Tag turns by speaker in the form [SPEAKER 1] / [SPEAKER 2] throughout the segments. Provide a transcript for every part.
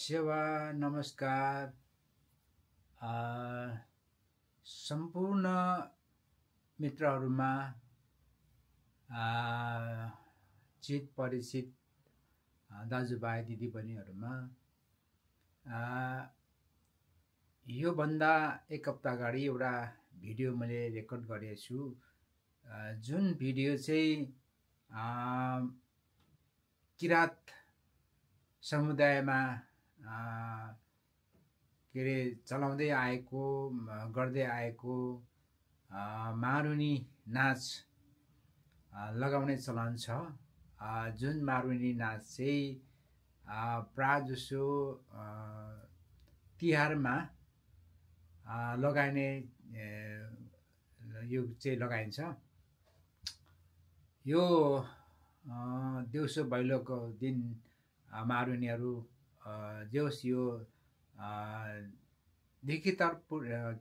[SPEAKER 1] सेवा नमस्कार सम्पूर्ण मित्रहरूमा चित परिचित दाजुभाइ दिदीबहिनीहरूमा योभन्दा एक हप्ता अगाडि एउटा भिडियो मैले रेकर्ड गरेको छु। जुन भिडियो चाहिँ किरात समुदायमा के अरे चलाउँदै आएको गर्दै आएको मारुनी नाच लगाउने चलन छ। जुन मारुनी नाच चाहिँ प्रायःजसो तिहारमा लगाइने यो चाहिँ लगाइन्छ। यो देउसो भैलोको दिन मारुनीहरू जोस् यो देखितर्फ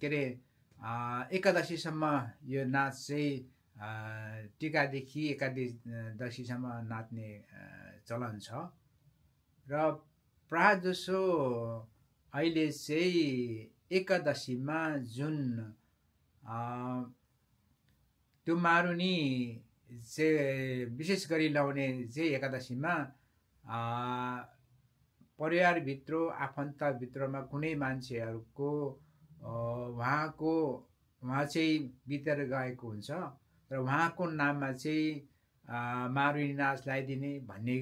[SPEAKER 1] के अरे एकादशीसम्म यो नाच चाहिँ टिकादेखि एकादशीसम्म नाच्ने चलन छ। र प्रायःजसो अहिले चाहिँ एकादशीमा जुन त्यो मारुनी चाहिँ विशेष गरी लाउने चाहिँ एकादशीमा परिवारभित्र आफन्तभित्रमा कुनै मान्छेहरूको उहाँ चाहिँ बितेर गएको हुन्छ र उहाँको नाममा चाहिँ मारुनी नाच लगाइदिने भन्ने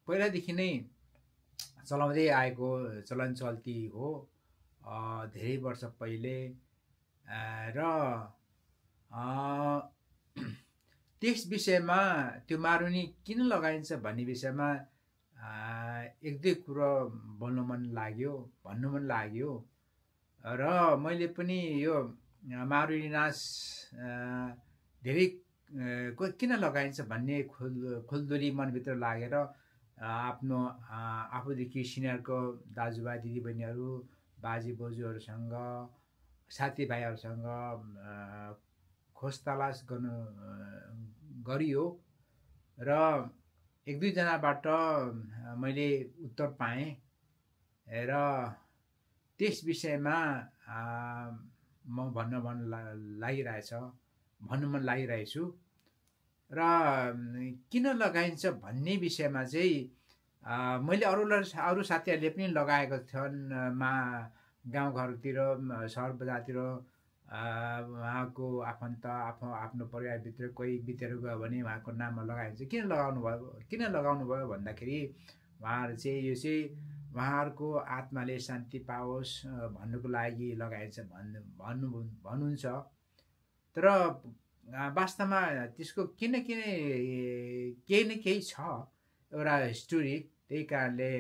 [SPEAKER 1] पहिलादेखि नै चलाउँदै आएको चलन चल्ती हो धेरै वर्ष पहिले। र त्यस विषयमा त्यो मारुनी किन लगाइन्छ भन्ने विषयमा एक दुई कुरो भन्नु मन लाग्यो र मैले पनि यो मारुनी नाच धेरै किन लगाइन्छ भन्ने खुल्दुली मनभित्र लागेर आफूदेखि सिनियरको दाजुभाइ दिदीबहिनीहरू बाजे बोजूहरूसँग साथीभाइहरूसँग खोज तलास गरियो र एक दुईजनाबाट मैले उत्तर पाएँ र त्यस विषयमा म भन्नु मन लागिरहेछु। र किन लगाइन्छ भन्ने विषयमा चाहिँ मैले अरू साथीहरूले पनि लगाएको थियन् गाउँघरतिर सहर बजारतिर उहाँको आफन्त आफ्नो परिवारभित्र कोही बितेर गयो भने उहाँको नाममा लगाइन्छ। किन लगाउनु भयो भन्दाखेरि उहाँहरू चाहिँ यो चाहिँ उहाँहरूको आत्माले शान्ति पाओस् भन्नुको लागि लगाइन्छ भन्नुहुन्छ। तर वास्तवमा त्यसको केही न केही छ एउटा स्टोरी। त्यही कारणले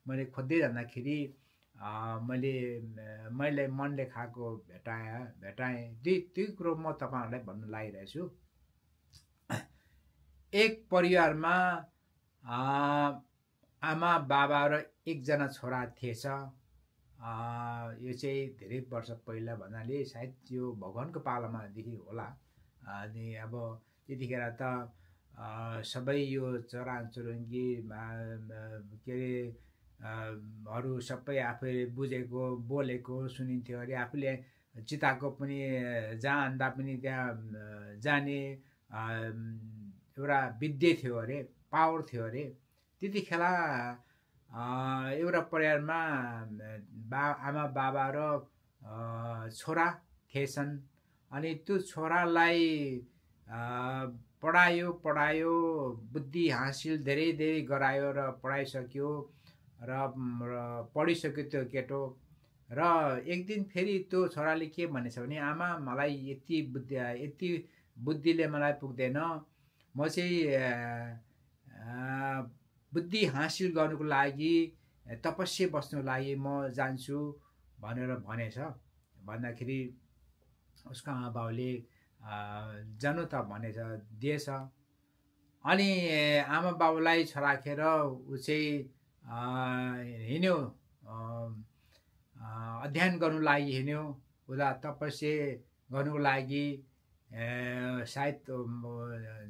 [SPEAKER 1] मैले खोज्दै जाँदाखेरि मैले मनले खाएको भेटाएँ त्यही कुरो म तपाईँहरूलाई भन्नु लागिरहेछु। एक परिवारमा आमा बाबा र एकजना छोरा थिएछ। यो चाहिँ धेरै वर्ष पहिला भन्नाले सायद यो भगवानको पालामादेखि होला। अनि अब त्यतिखेर त सबै यो चराचुरुङ्गी के अरे अरू सबै आफूले बुझेको बोलेको सुनिन्थ्यो अरे आफूले चिताएको पनि जाँदा पनि त्यहाँ जाने एउटा विद्या थियो अरे पावर थियो अरे। त्यतिखेर एउटा परिवारमा आमा बाबा र छोरा थिएछन्। अनि त्यो छोरालाई पढायो बुद्धि हासिल धेरै गरायो र पढाइसक्यो र पढिसक्यो त्यो केटो। र एक दिन फेरि त्यो छोराले के भनेछ भने आमा मलाई यति बुद्धिले मलाई पुग्दैन, म चाहिँ बुद्धि हासिल गर्नुको लागि तपस्या बस्नुको लागि म जान्छु भनेर भनेछ। भन्दाखेरि उसको आमा बाउले जानु त भनेछ दिएछ। अनि आमा बाउलाई छराखेर ऊ चाहिँ हिँड्यो अध्ययन गर्नु लागि हिँड्यो। उता तपस्या गर्नुको लागि सायद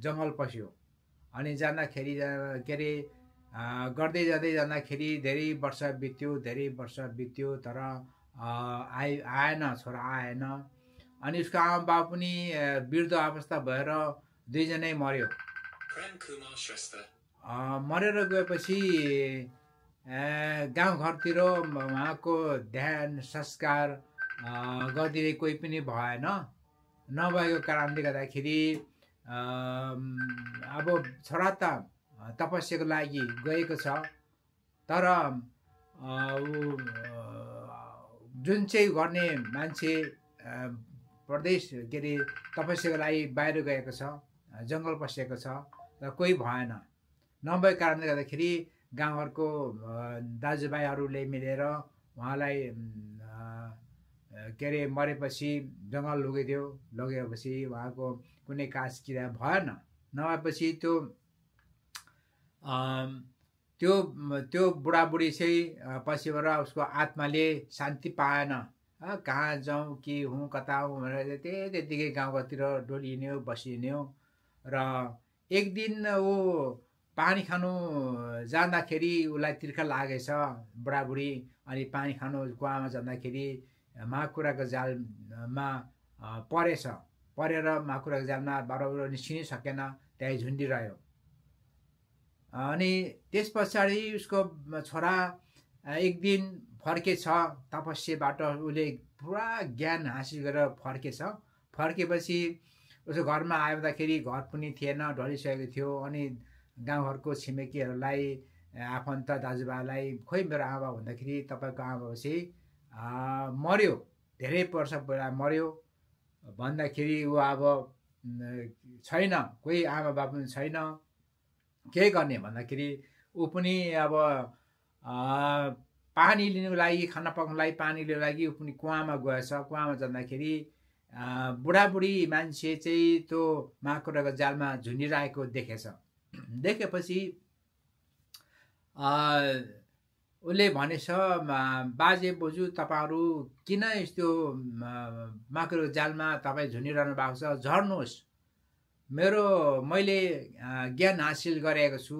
[SPEAKER 1] जङ्गल पस्यो। अनि जाँदाखेरि के अरे गर्दै जाँदै जाँदाखेरि धेरै वर्ष बित्यो तर आएन, छोरा आएन। अनि उसको आमा बाबु पनि वृद्ध अवस्था भएर दुईजनै मर्यो। मरेर गएपछि गाउँघरतिर उहाँको ध्यान संस्कार गरिदिने कोही पनि भएन। नभएको कारणले गर्दाखेरि अब छोरा त तपस्याको लागि गएको छ, तर जुन चाहिँ गर्ने मान्छे प्रदेश के अरे तपस्याको लागि बाहिर गएको छ, जङ्गल पसेको छ, र कोही भएन। नभएको कारणले गर्दाखेरि गाउँघरको दाजुभाइहरूले मिलेर उहाँलाई के अरे मरेपछि जङ्गल लगेपछि उहाँको कुनै काज किरा भएन। नभएपछि त्यो बुढाबुढी चाहिँ पछिबाट उसको आत्माले शान्ति पाएन। कहाँ जाउँ कि हुँ कता हुँ भनेर त्यतिकै गाउँघरतिर डोलिन्यो बसिन्यो। र एक दिन ऊ पानी खानु जाँदाखेरि उसलाई तिर्खा लागेछ बुढाबुढी। अनि पानी खानु कुवामा जाँदाखेरि माकुराको जालमा परेर माकुराको जालमा बराबर निस्किनै सकेन, त्यही झुन्डिरह्यो। अनि त्यस पछाडि उसको छोरा एक दिन फर्केछ तपस्याबाट। उसले पुरा ज्ञान हासिल गरेर फर्केपछि उसको घरमा आउँदाखेरि घर पनि थिएन, ढलिसकेको थियो। अनि गाउँघरको छिमेकीहरूलाई आफन्त दाजुभाइलाई खोइ मेरो आमा भन्दाखेरि तपाईँको आमा चाहिँ मर्यो, धेरै वर्ष पहिला मर्यो भन्दाखेरि ऊ अब छैन, कोही आमा बाबु पनि छैन, के गर्ने भन्दाखेरि ऊ पनि अब पानी लिनुको लागि, खाना पकाउनुको लागि पानी लिनुको लागि ऊ पनि कुवामा गएछ। कुवामा जाँदाखेरि बुढाबुढी मान्छे चाहिँ त्यो माकुराको जालमा झुन्डिरहेको देखेपछि उसले भनेछ, बाजे बोजू तपाईँहरू किन यस्तो माकुराको जालमा तपाईँ झुन्डिरहनु भएको छ, झर्नुहोस्। मैले ज्ञान हासिल गरेको छु,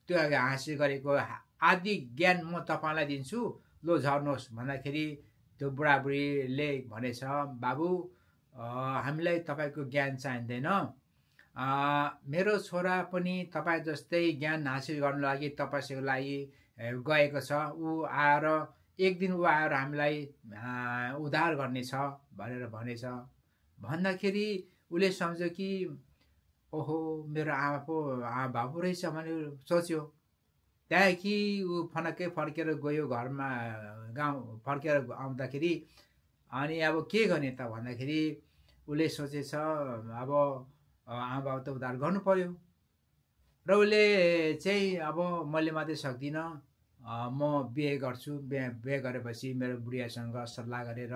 [SPEAKER 1] त्यो हासिल गरेको आदि ज्ञान म तपाईँलाई दिन्छु, लो झर्नुहोस् भन्दाखेरि त्यो बुढाबुढीले भनेछ, बाबु हामीलाई तपाईँको ज्ञान चाहिँदैन। मेरो छोरा पनि तपाईँ जस्तै ज्ञान हासिल गर्नु लागि तपस्याको लागि गएको छ। एक दिन ऊ आएर हामीलाई उद्धार गर्नेछ भनेर भनेछ। भन्दाखेरि उसले सम्झ्यो कि ओहो मेरो आमा बाबु रहेछ भने सोच्यो। त्यहाँदेखि ऊ फनक्कै फर्केर गयो घरमा, गाउँ फर्केर आउँदाखेरि अनि अब के गर्ने त भन्दाखेरि उसले सोचेछ अब आमा बाबु त उद्धार गर्नु पर्यो। र उसले चाहिँ अब मैले मात्रै सक्दिनँ, म बिहे गर्छु, बिहे गरेपछि मेरो बुढियासँग सल्लाह गरेर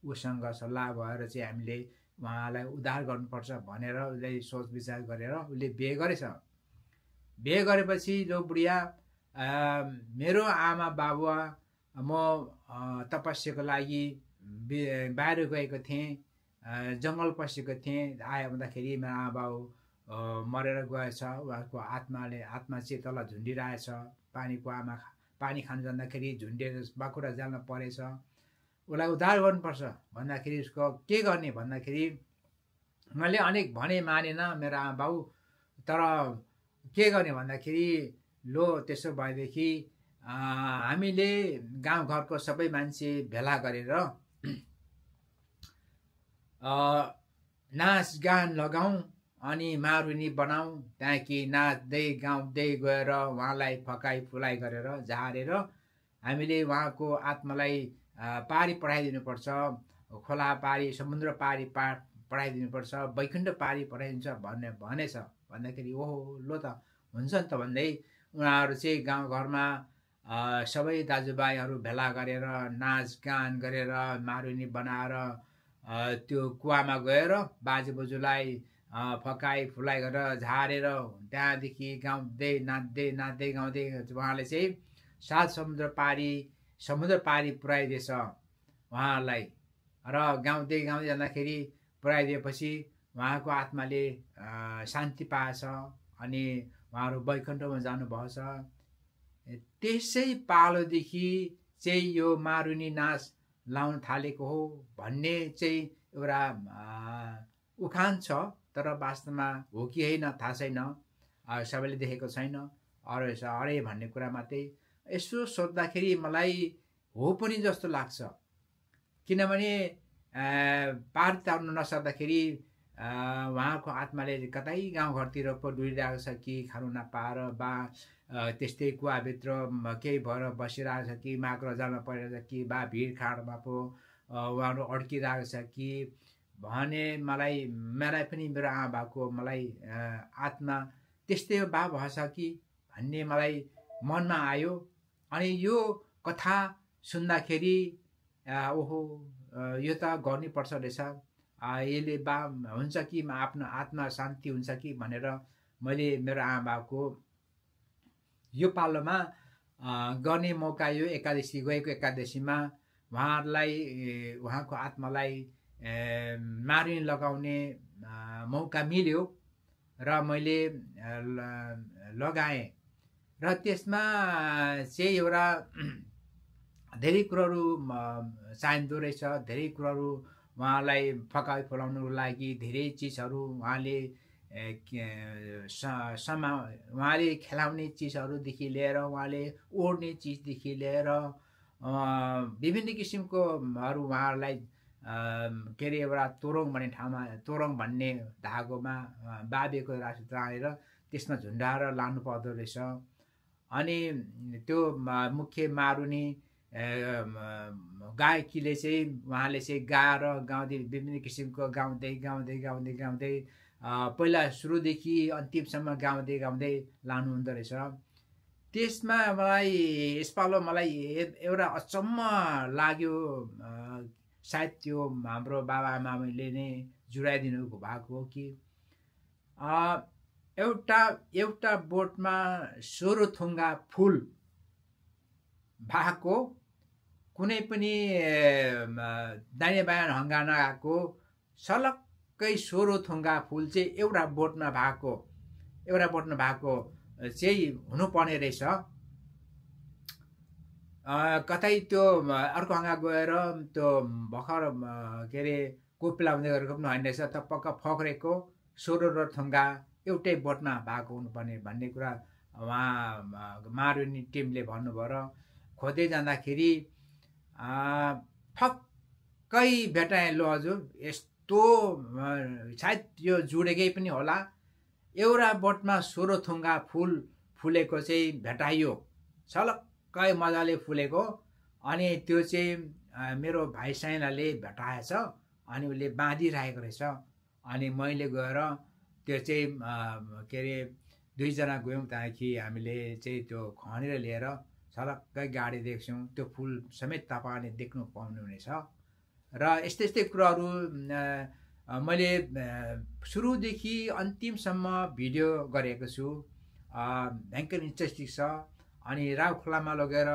[SPEAKER 1] उसँग सल्लाह भएर चाहिँ हामीले उहाँलाई उद्धार गर्नुपर्छ भनेर उसले सोच विचार गरेर उसले बिहे गरेछ। बिहे गरेपछि जो बुढिया मेरो आमा बाबुवा म तपस्याको लागि बाहिर गएको थिएँ, जङ्गल पसेको थिएँ, आयो भन्दाखेरि मेरो आमा बाबु मरेर गएछ। उहाँको आत्मा चाहिँ तल झुन्डिरहेछ, पानी खानु जाँदाखेरि झुन्डिएर बाँकुरा जालमा परेछ, उसलाई उद्धार गर्नुपर्छ भन्दाखेरि उसको के गर्ने भन्दाखेरि मैले अनेक भने मानेन मेरो आमा बाउ, तर के गर्ने भन्दाखेरि लो त्यसो भएदेखि हामीले गाउँघरको सबै मान्छे भेला गरेर नाचगान लगाउँ अनि मारुनी बनाऊ। त्यहाँदेखि नाच्दै गाउँदै गएर उहाँलाई फकाइ फुलाइ गरेर झारेर हामीले उहाँको आत्मालाई पारी पठाइदिनुपर्छ, खोला पारी समुद्र पारी पठाइदिनुपर्छ, वैकुण्ठ पारी पठाइदिन्छ भनेछ। भन्दाखेरि ओहो लो त हुन्छ नि त भन्दै उनीहरू चाहिँ गाउँघरमा सबै दाजुभाइहरू भेला गरेर नाचगान गरेर मारुनी बनाएर त्यो कुवामा गएर बाजे बोजूलाई फकाइ फुलाइ गरेर झारेर त्यहाँदेखि गाउँदै नाच्दै गाउँदै उहाँले चाहिँ 7 समुद्र पारी पुऱ्याइदिएछ उहाँलाई। र गाउँदै जाँदाखेरि पुऱ्याइदिएपछि उहाँको आत्माले शान्ति पाएछ अनि उहाँहरू वैकुण्ठमा जानुभएको छ। त्यसै पालोदेखि चाहिँ यो मारुनी नाच लाउन थालेको हो भन्ने चाहिँ एउटा उखान छ। तर वास्तवमा हो कि होइन थाहा छैन, सबैले देखेको छैन, अरे भन्ने कुरा मात्रै। यसो सोद्धाखेरि मलाई हो पनि जस्तो लाग्छ, किनभने पार तार्नु नसक्दाखेरि उहाँको आत्माले कतै गाउँघरतिर पो डुलिरहेको छ कि खानु नपाएर, बा त्यस्तै कुवाभित्र केही भएर बसिरहेको छ कि माग्रजालमा परिरहेको छ कि बा भिडखाडमा पो उहाँहरू अड्किरहेको छ कि भने मलाई पनि मेरो आमा बाबुको मलाई आत्मा त्यस्तै बा भएछ कि भन्ने मलाई मनमा आयो। अनि यो कथा सुन्दाखेरि ओहो यो त गर्नुपर्छ रहेछ, यसले बा हुन्छ कि आफ्नो आत्मा शान्ति हुन्छ कि भनेर मैले मेरो आमा बाबुको यो पालोमा गर्ने मौका, यो एकादशी गएको एकादशीमा उहाँहरूलाई उहाँको आत्मालाई मारुनी लगाउने मौका मिल्यो र मैले लगाएँ। र त्यसमा चाहिँ एउटा धेरै कुराहरू चाहिँदो रहेछ, धेरै कुराहरू उहाँलाई फकाइ फुलाउनुको लागि धेरै चिजहरू उहाँले उहाँले खेलाउने चिजहरूदेखि लिएर उहाँले ओढ्ने चिजदेखि लिएर विभिन्न किसिमकोहरू उहाँहरूलाई के अरे एउटा तोरङ भन्ने ठाउँमा, तोरङ भन्ने धागोमा बाबेको राशि तानेर त्यसमा झुन्डाएर लानु पर्दो रहेछ। अनि त्यो मुख्य मारुनी गायकीले चाहिँ उहाँले चाहिँ गाएर गाउँदै विभिन्न किसिमको गाउँदै गाउँदै गाउँदै गाउँदै पहिला सुरुदेखि अन्तिमसम्म गाउँदै गाउँदै लानु हुँदो रहेछ। त्यसमा मलाई यसपालो मलाई एउटा अचम्म लाग्यो, सायद त्यो हाम्रो बाबा आमाले नै जुडाइदिनु भएको हो कि एउटा बोटमा 16 थुङ्गा फुल भएको, कुनै पनि दाहिने बायाँ ढङ्गा नगएको, सलक्कै 16 थुङ्गा फुल चाहिँ एउटा बोटमा भएको चाहिँ हुनुपर्ने रहेछ। कतै त्यो अर्को हाँगा गएर त्यो भर्खर के अरे कोपिला हुँदै गरेको पनि होइन रहेछ, त पक्का फक्रेको 16 थुङ्गा एउटै बोटमा भएको हुनुपर्ने भन्ने कुरा उहाँ मारुनी टिमले भन्नुभयो। र खोज्दै जाँदाखेरि फक्कै भेटाएँ। लो हजुर, यस्तो सायद यो जुडेकै पनि होला, एउटा बोटमा 16 थुङ्गा फुल फुलेको चाहिँ भेटाइयो, छलक्कै मजाले फुलेको। अनि त्यो चाहिँ मेरो भाइ साइनाले भेटाएछ, अनि उसले बाँधिरहेको रहेछ। अनि मैले गएर त्यो चाहिँ के अरे 2 जना गयौँ, त्यहाँदेखि हामीले चाहिँ त्यो खनेर लिएर छलक्कै गाडी देख्छौँ, त्यो फुल समेत तपाईँले देख्नु पाउनुहुनेछ। र यस्तै यस्तै कुराहरू मैले सुरुदेखि अन्तिमसम्म भिडियो गरेको छु, भयङ्कर इन्ट्रेस्टिङ छ। अनि राउ खोलामा लगेर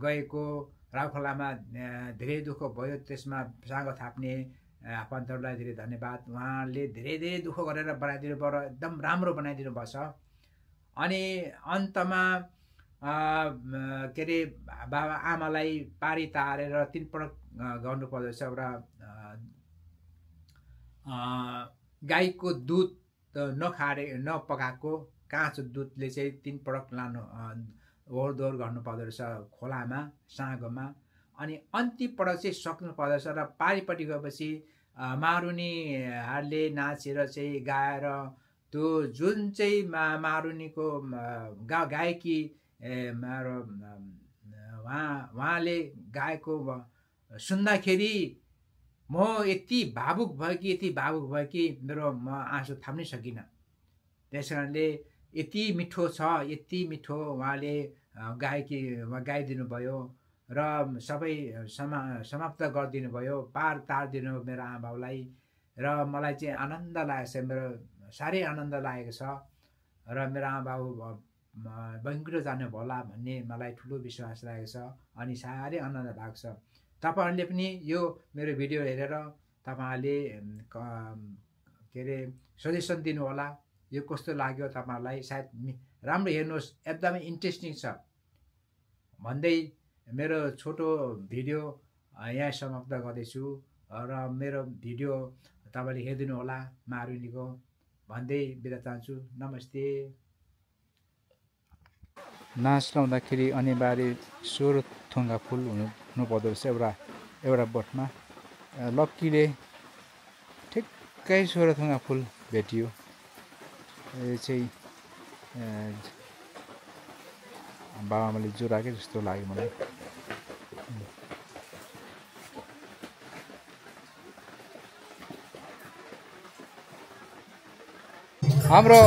[SPEAKER 1] गएको, राउ खोलामा धेरै दुःख भयो, त्यसमा साँगो थाप्ने आफन्तहरूलाई धेरै धन्यवाद, उहाँले धेरै धेरै दुःख गरेर बनाइदिनु भयो, एकदम राम्रो बनाइदिनु भएछ। अनि अन्तमा के अरे बाबा आमालाई पारी तारेर 3 पटक गर्नुपर्दछ। एउटा गाईको दुध नपकाएको काँचो दुधले चाहिँ 3 पटक लानु ओहोर दोहोर गर्नुपर्दो रहेछ खोलामा, साँगोमा। अनि अन्तिम पटक चाहिँ सक्नु पर्दछ। र पारिपट्टि गएपछि मारुनीहरूले नाचेर चाहिँ गाएर त्यो जुन चाहिँ मारुनीको गायकी उहाँले गाएको सुन्दाखेरि म यति भावुक भयो कि मेरो म आँसु थाम्नै सकिनँ। त्यस कारणले यति मिठो छ, यति मिठो उहाँले गाइदिनु भयो र सबै समाप्त गरिदिनु भयो, पार तारिदिनु मेरो आमा बाउलाई। र मलाई चाहिँ आनन्द लागेको छ, मेरो साह्रै आनन्द लागेको छ। र मेरो आमा बाउ बङ्गिरो जानु होला भन्ने मलाई ठुलो विश्वास लागेको छ। अनि साह्रै आनन्द भएको छ। तपाईँहरूले पनि यो मेरो भिडियो हेरेर तपाईँहरूले के अरे सजेसन दिनु होला, यो कस्तो लाग्यो तपाईहरुलाई सायद राम्रो हेर्नुहोस् एकदमै इन्ट्रेस्टिङ छ भन्दै मेरो छोटो भिडियो यहाँ समाप्त गर्दैछु र मेरो भिडियो तपाईले हेर्दिनु होला मारुनीको भन्दै बिदा चाहन्छु नमस्ते नाच लाउँदाखेरि अनिवार्य 16 थुङ्गा फुल हुनु पर्दो रहेछ एउटा बोटमा लक्कीले ठिक्कै 16 थुङ्गा फुल भेटियो यो चाहिँ बाबाले जुराकै जस्तो लाग्यो मलाई हाम्रो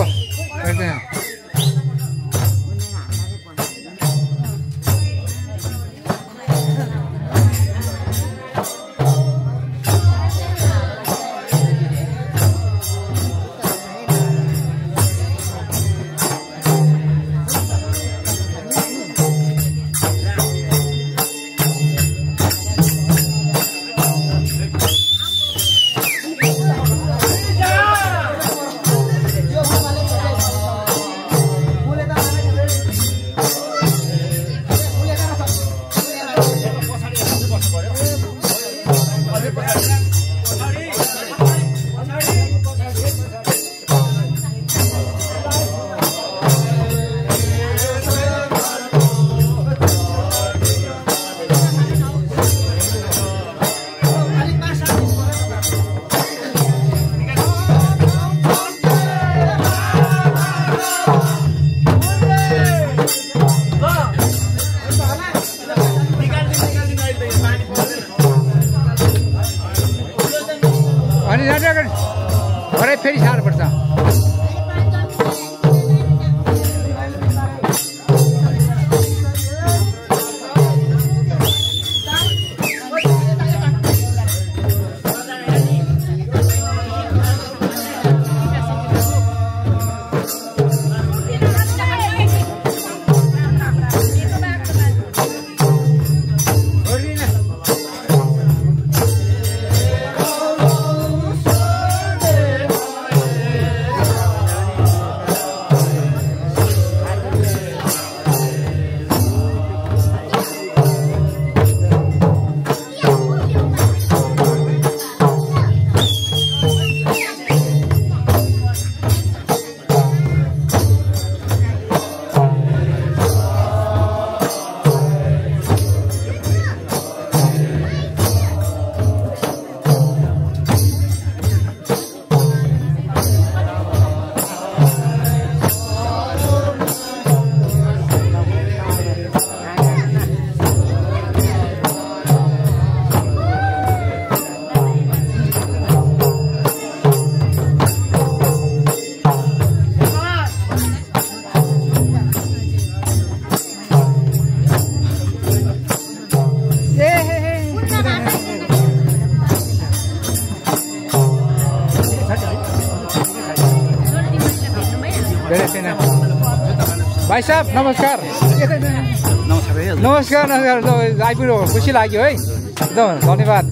[SPEAKER 1] भरे फेरि साह्रो पर्छ भाइ साहब नमस्कार नमस्कार नमस्कार आइपुग्नु खुसी लाग्यो है एकदम धन्यवाद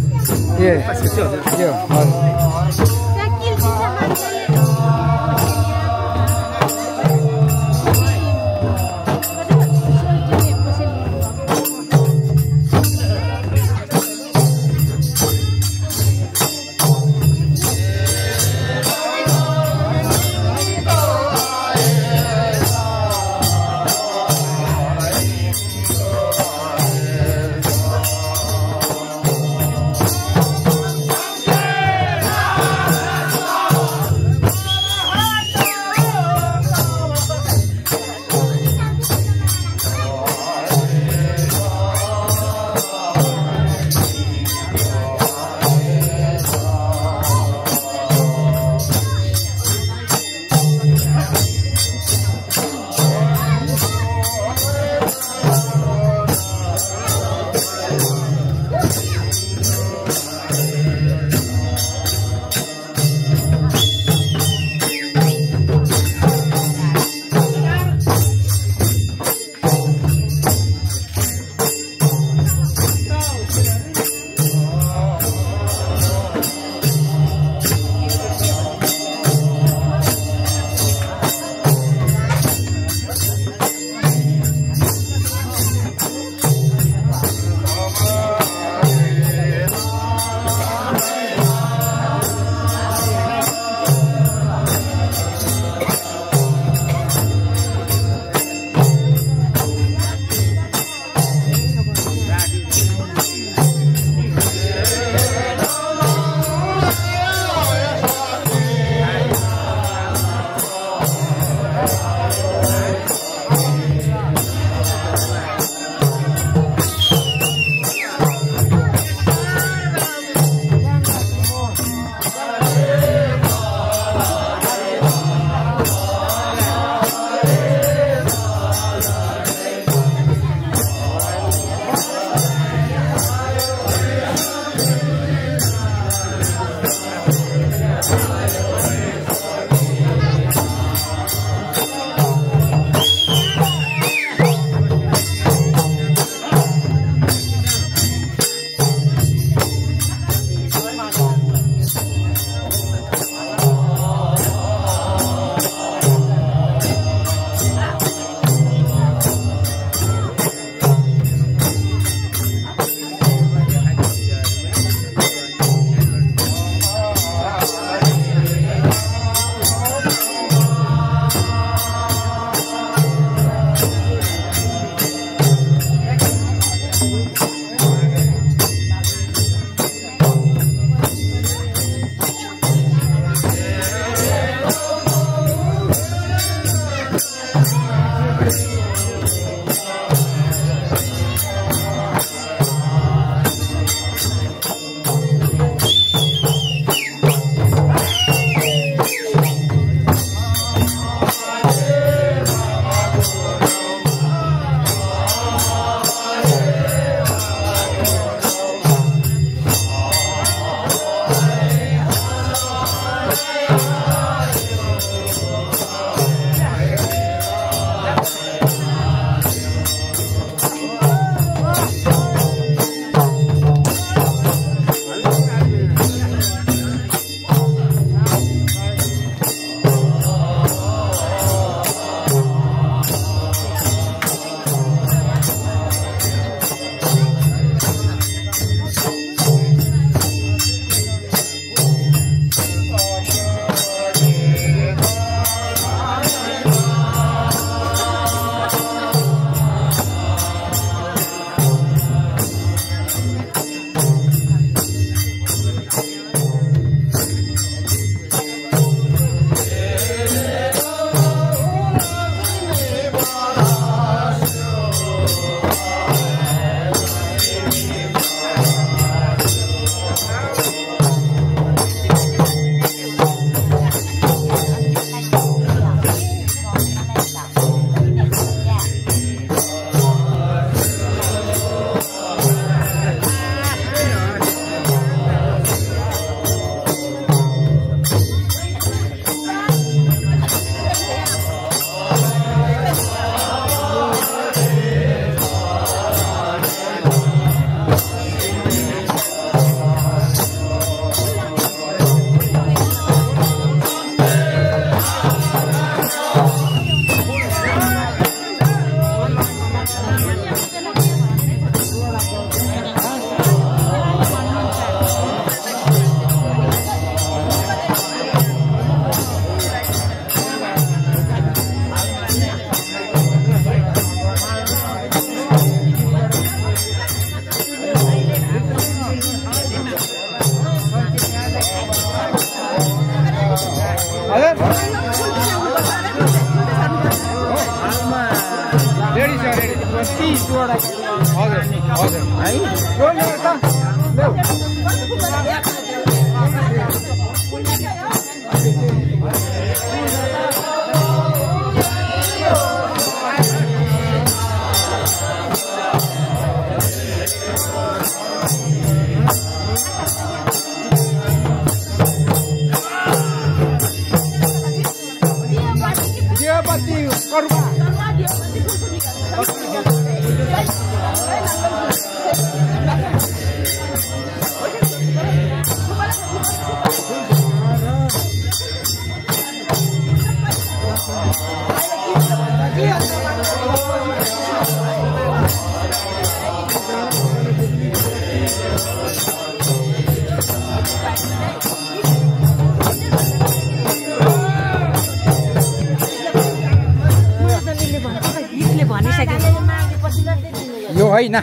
[SPEAKER 2] यो होइन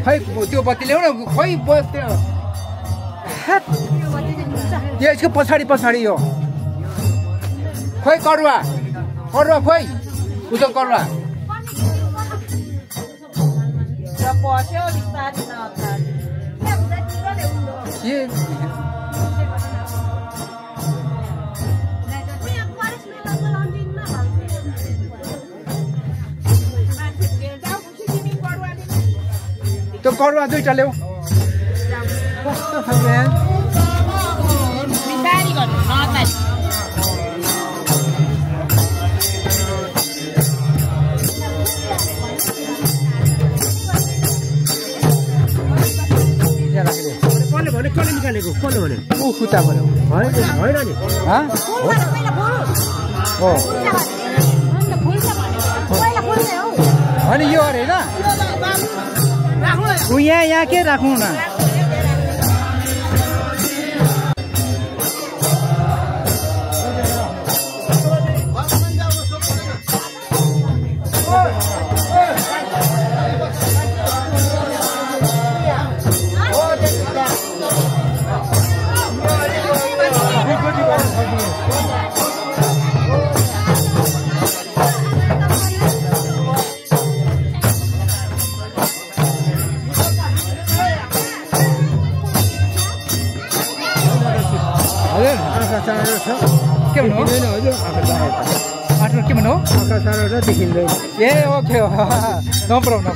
[SPEAKER 2] खै त्यो बत्ती ल्याउ न खै बत्ती त्यसको पछाडि यो खै करुवा खोइ उता करुवा त्यो करुवा दुईटा ल्याऊ कस्तो खाले
[SPEAKER 3] कसले निकालेको कसले भने
[SPEAKER 2] ऊ खुट्टा भन्यो
[SPEAKER 3] होइन नि
[SPEAKER 2] अनि यो अरे होइन यहाँ के राखौँ न के भन्नु
[SPEAKER 3] देखिँदैन
[SPEAKER 2] ए ओके नो प्रब्लम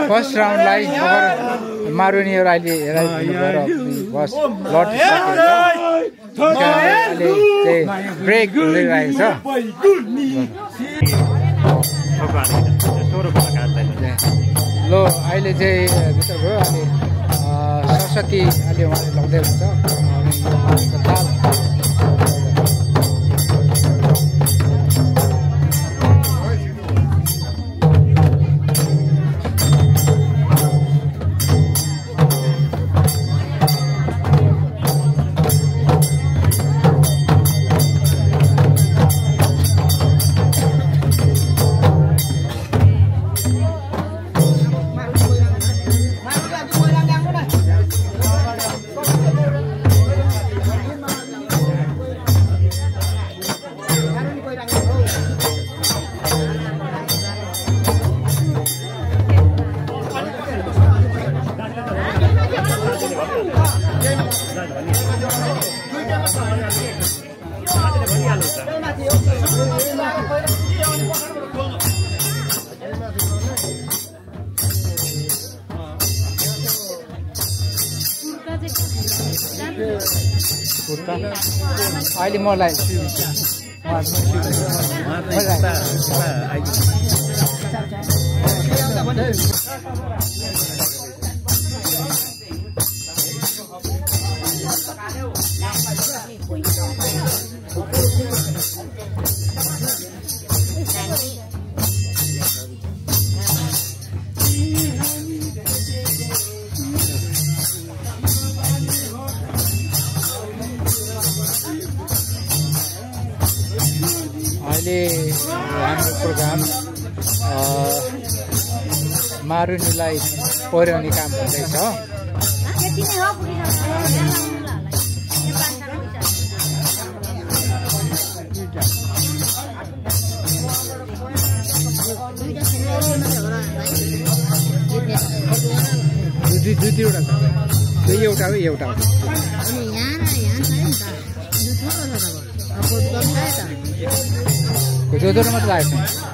[SPEAKER 2] फर्स्ट राउन्डलाई मारुनीहरू अहिले बस लडिसकेको छ अहिले चाहिँ ब्रेक हुँदैरहेको छ लो अहिले चाहिँ भित्र गयो अहिले सरस्वती अहिले उहाँले लाउँदै हुन्छ ताल अहिले मलाई हाम्रो प्रोग्राम मारुनीलाई पौर्याउने काम हुँदैछ दुईवटा छ एउटा हो एउटा जोधोरो मात्र आएको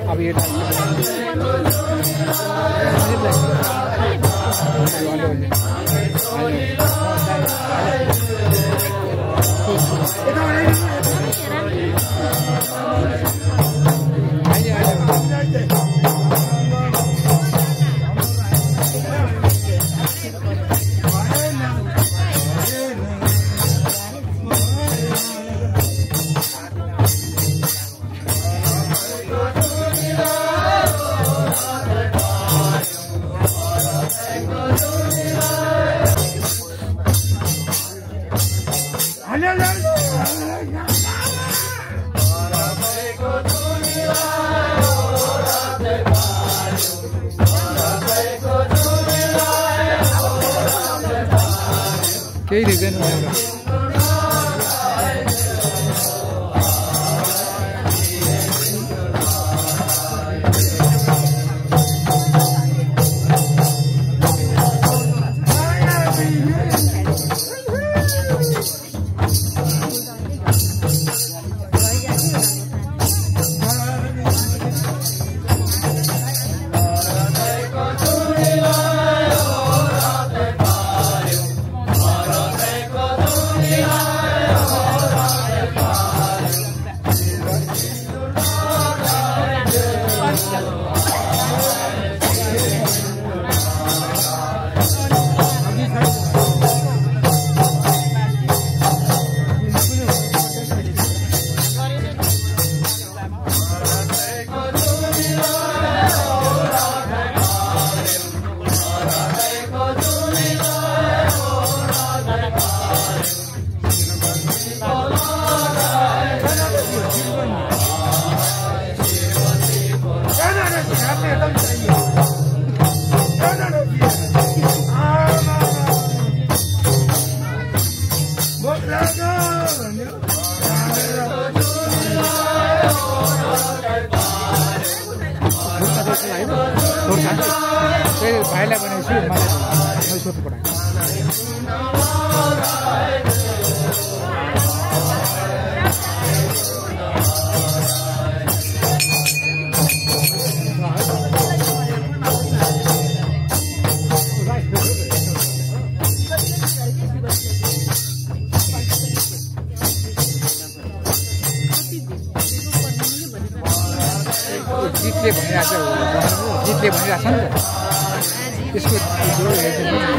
[SPEAKER 2] अब ये केही देख्दैन फेरि भाइलाई भनेपछि मलाई सोध्नु पठाएँ जितले भनिरहेको जितले भनिरहेको छ नि त त्यसको हेर्नु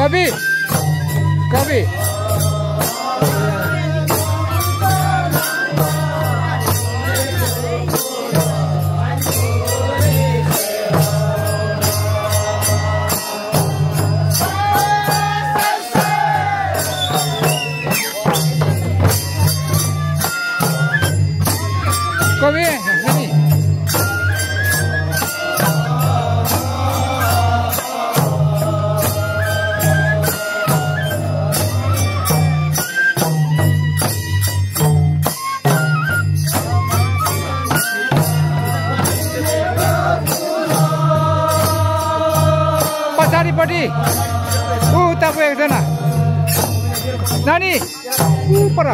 [SPEAKER 2] कवि कवि कवि पछाडिपट्टि उता गएको छैन नानी पर